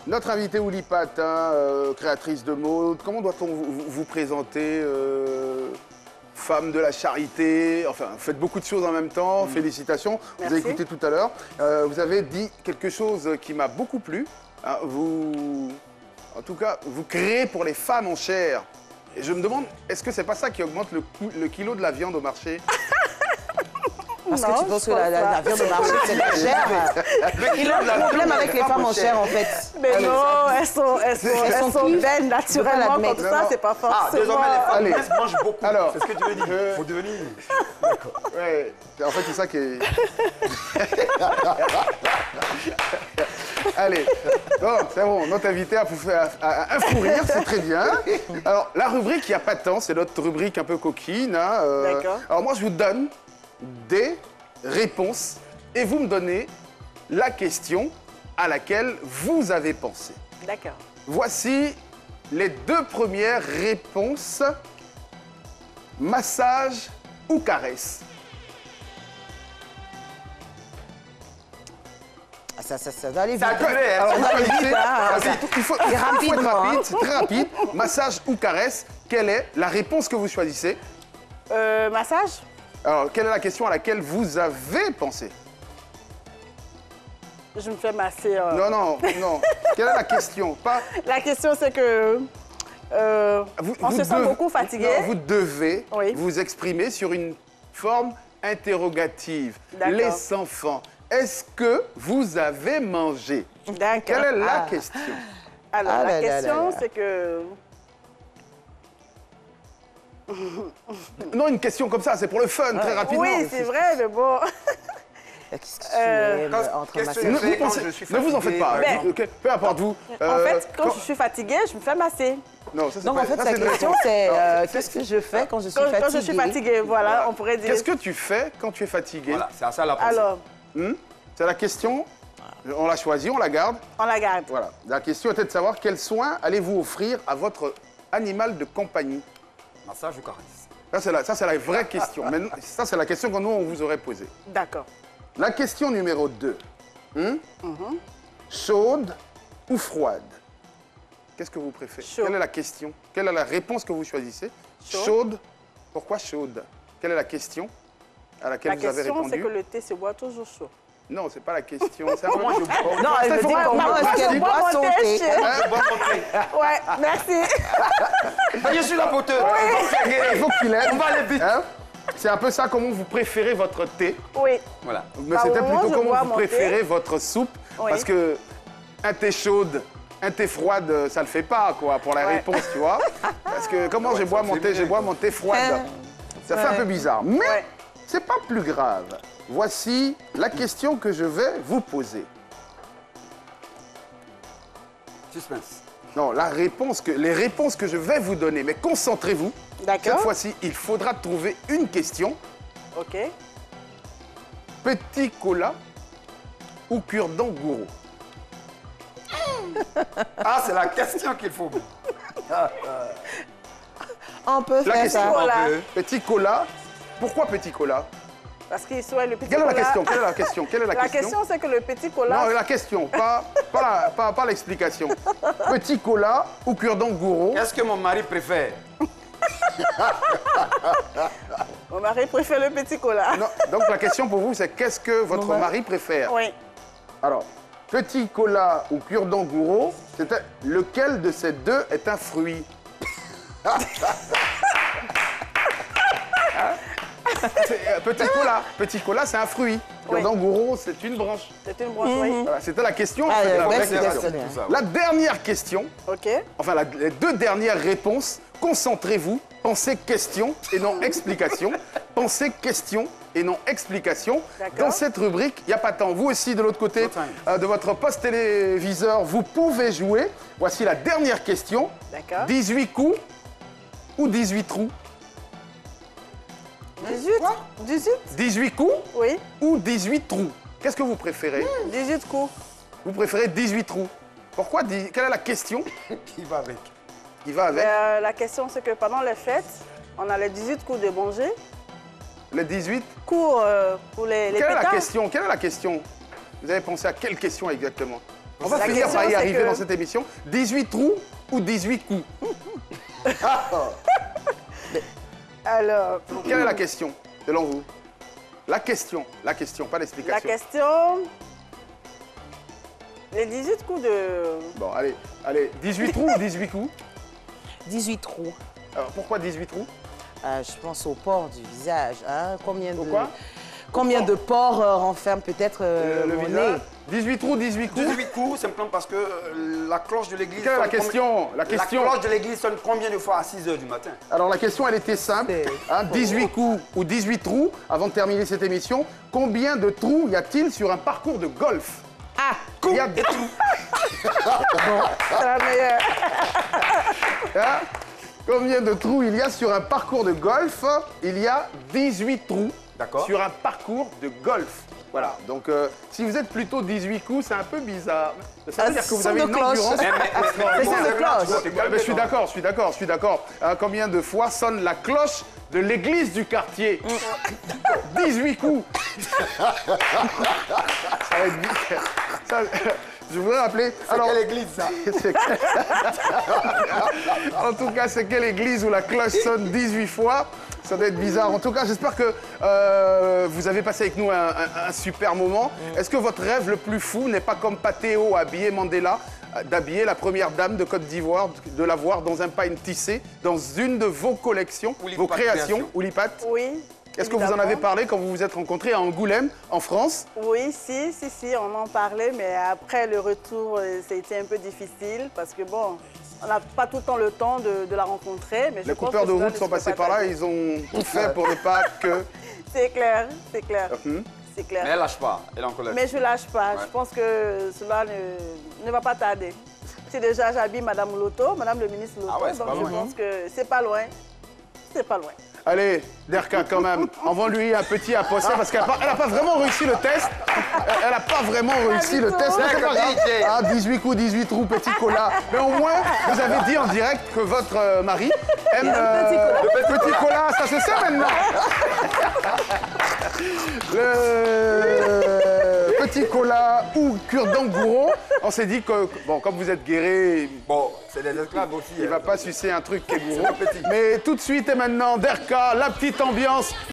Notre invitée Ouli Patin, créatrice de mode, comment doit-on vous présenter femme de la charité, enfin, faites beaucoup de choses en même temps, félicitations. Merci. Vous avez écouté tout à l'heure. Vous avez dit quelque chose qui m'a beaucoup plu. Hein, en tout cas, vous créez pour les femmes en chair. Et je me demande, est-ce que c'est pas ça qui augmente le kilo de la viande au marché? Parce que tu penses que la viande au marché, c'est la chair. Il a un problème avec les femmes en chair, en fait. Mais non, elles sont belles naturellement, comme ça, c'est pas forcément... Ah, désormais, les femmes mangent beaucoup. Alors, c'est ce que tu veux dire. Faut devenir... D'accord. Ouais, en fait, c'est ça qui est... Allez, bon, c'est bon, notre invité a un fou rire, c'est très bien. Alors, la rubrique, il n'y a pas de temps, c'est notre rubrique un peu coquine. Hein, D'accord. Alors, moi, je vous donne des réponses et vous me donnez la question à laquelle vous avez pensé. D'accord. Voici les deux premières réponses. Massage ou caresse? Ça doit aller vite. Ça gueulait, Alors, vous choisissez, il faut être rapidement, rapide, c'est très rapide. Massage ou caresse, quelle est la réponse que vous choisissez? Massage? Alors, quelle est la question à laquelle vous avez pensé? Je me fais masser. Non. Quelle est la question? Pas... La question, c'est que... on se sent beaucoup fatigué. Non, vous devez Oui. vous exprimer sur une forme interrogative. D'accord. Les enfants, est-ce que vous avez mangé? D'accord. Quelle est la question? Alors, Ah la là là question, là là. c'est que... Non, une question comme ça, c'est pour le fun, très rapidement. Oui, c'est vrai, mais bon... Qu'est-ce que tu aimes entre qu'est-ce ma que sœur? tu fais quand je suis Ne vous en faites pas, Mais- peu importe vous. En fait, quand je suis fatiguée, je me fais masser. Non, ça, c'est Donc, pas- en fait, ça, la c'est une question, réponse. c'est Non, qu'est-ce que je fais quand je suis Quand fatiguée? je suis fatiguée, voilà, on pourrait dire... Qu'est-ce que tu fais quand tu es fatigué? Voilà, c'est à ça la pensée. Alors, C'est la question, on l'a choisie, on la garde. on la garde. Voilà. La question était de savoir quels soins allez-vous offrir à votre animal de compagnie? Massage ou caresse? Ça, c'est la vraie question. Maintenant, ça, c'est la question que nous, on vous aurait posée. D'accord. La question numéro 2. Chaude ou froide? Qu'est-ce que vous préférez? Chaude. Quelle est la question? Quelle est la réponse que vous choisissez? Chaude. Chaude. Pourquoi chaude? Quelle est la question à laquelle La vous avez question, c'est répondu? que le thé se boit toujours chaud. Non, c'est pas la question. C'est un peu... Moi, je bois. Non, elle veut dire comment est-ce qu'elle bois boit mon son thé, thé. chérie. Je bois mon thé. Ouais, merci. Mais je suis là pour te... Il faut qu'il aide. On va aller vite. Hein? C'est un peu ça, comment vous préférez votre thé. Oui. Voilà. Mais Bah, c'était au moment plutôt où je comment bois vous mon préférez thé. votre soupe. Oui. Parce que un thé chaude, un thé froide, ça le fait pas, quoi, pour la Ouais. réponse, tu vois. Parce que comment je bois mon thé? Je bois mon thé froide. Ça fait un peu bizarre. Mais Ouais. c'est pas plus grave. Voici la question que je vais vous poser. Suspense. Non, les réponses que je vais vous donner, mais concentrez-vous. Cette D'accord. fois-ci, il faudra trouver une question. OK. Petit cola ou cure-dent gourou? Ah, c'est la question qu'il faut. On peut La faire question. ça. Cola. Petit cola. Pourquoi petit cola? Parce qu'il soit le petit Quelle est la cola. question? Quelle est la question? Quelle est la La question? question, c'est que le petit cola... Non, la question, pas l'explication. Petit cola ou cure-dent gourou? Qu'est-ce que mon mari préfère? Mon mari préfère le petit cola. Non, donc la question pour vous, c'est qu'est-ce que votre mari préfère? Oui. Alors, petit cola ou cure-dent gourou, c'était lequel de ces deux est un fruit? Petit cola, c'est un fruit. Cure-dent gourou, c'est une branche. C'est une branche, oui. Voilà, c'était la question. Ah, c'était la ouais, vraie c'est question. bien. Tout ça, ouais. La dernière question, OK. enfin les deux dernières réponses, concentrez-vous, pensez question et non explication. Pensez question et non explication. D'accord. Dans cette rubrique, il n'y a pas de temps. Vous aussi, de l'autre côté No time. de votre poste téléviseur, vous pouvez jouer. Voici la dernière question. D'accord. 18 coups ou 18 trous? 18. 18? 18 coups Oui. ou 18 trous? Qu'est-ce que vous préférez? 18 coups. Vous préférez 18 trous. Pourquoi? Quelle est la question Qui va avec? qui va avec? La question, c'est que pendant les fêtes, on a les 18 coups de manger. Le 18? Coups pour les Quelle est la pétards. question? Quelle est la question? Vous avez pensé à quelle question exactement? On va La finir question, par y c'est arriver que- dans cette émission. 18 trous ou 18 coups? Alors, Quelle est la question, selon vous? La question, pas la l'explication. question... Les 18 coups de... Bon, allez, 18 trous ou 18 coups? 18 trous. Alors, pourquoi 18 trous? Je pense au port du visage. Hein? Pourquoi? Combien de pores renferme peut-être Le mon visage. nez? 18 trous, 18 coups? 18 coups, simplement parce que la cloche de l'église... Quelle est la sonne question? La La question. cloche de l'église sonne combien de fois à 6 h du matin? Alors la question, elle était simple. Hein, 18 coups ou 18 trous, avant de terminer cette émission. Combien de trous y a-t-il sur un parcours de golf? Ah! Il y a des trous. C'est la meilleure. Hein? Combien de trous il y a sur un parcours de golf? Il y a 18 trous D'accord. sur un parcours de golf. Voilà, donc si vous êtes plutôt 18 coups, c'est un peu bizarre. Ça veut dire que vous son avez de une cloche. endurance. Mais c'est de cloche. Je suis d'accord, je suis d'accord. Combien de fois sonne la cloche de l'église du quartier? 18 coups. Ça va être vite. Je voudrais rappeler... C'est quelle église, ça? En tout cas, c'est quelle église où la cloche sonne 18 fois? Ça doit être bizarre. En tout cas, j'espère que vous avez passé avec nous un super moment. Est-ce que votre rêve le plus fou n'est pas comme Patéo habillé Mandela, d'habiller la première dame de Côte d'Ivoire, de la voir dans un pagne tissé, dans une de vos collections, Oulipat vos créations, Création. Oulipat? Oui. Est-ce que vous en avez parlé quand vous vous êtes rencontrés à Angoulême, en France? Oui, si, on en parlait, mais après le retour, ça a été un peu difficile parce que bon, on n'a pas tout le temps le temps de la rencontrer. Mais Les coupeurs de route sont passés par là, ils ont tout fait pour ne pas que... C'est clair, c'est clair. C'est clair. Mais elle lâche pas, elle est en colère. Mais je lâche pas. Ouais. Je pense que cela ne va pas tarder. Si déjà j'habille Madame Loto, Madame le ministre Loto, Ah ouais, c'est donc pas je loin. pense que c'est pas loin. C'est pas loin. Allez, Derka, quand même, envoie-lui un petit aposté parce qu'elle n'a pas vraiment réussi le test. Elle n'a pas vraiment réussi le test. Mais c'est pas grave. Ah, 18 coups, 18 trous, petit cola. Mais au moins, vous avez dit en direct que votre mari aime le petit cola. Ça se sait maintenant. Le petit cola ou cure-dent gourou. On s'est dit que, bon, comme vous êtes guéri, Bon, c'est des esclaves aussi. il hein. va pas sucer un truc qui est gourou. petit. Mais tout de suite et maintenant, Derka, la petite ambiance.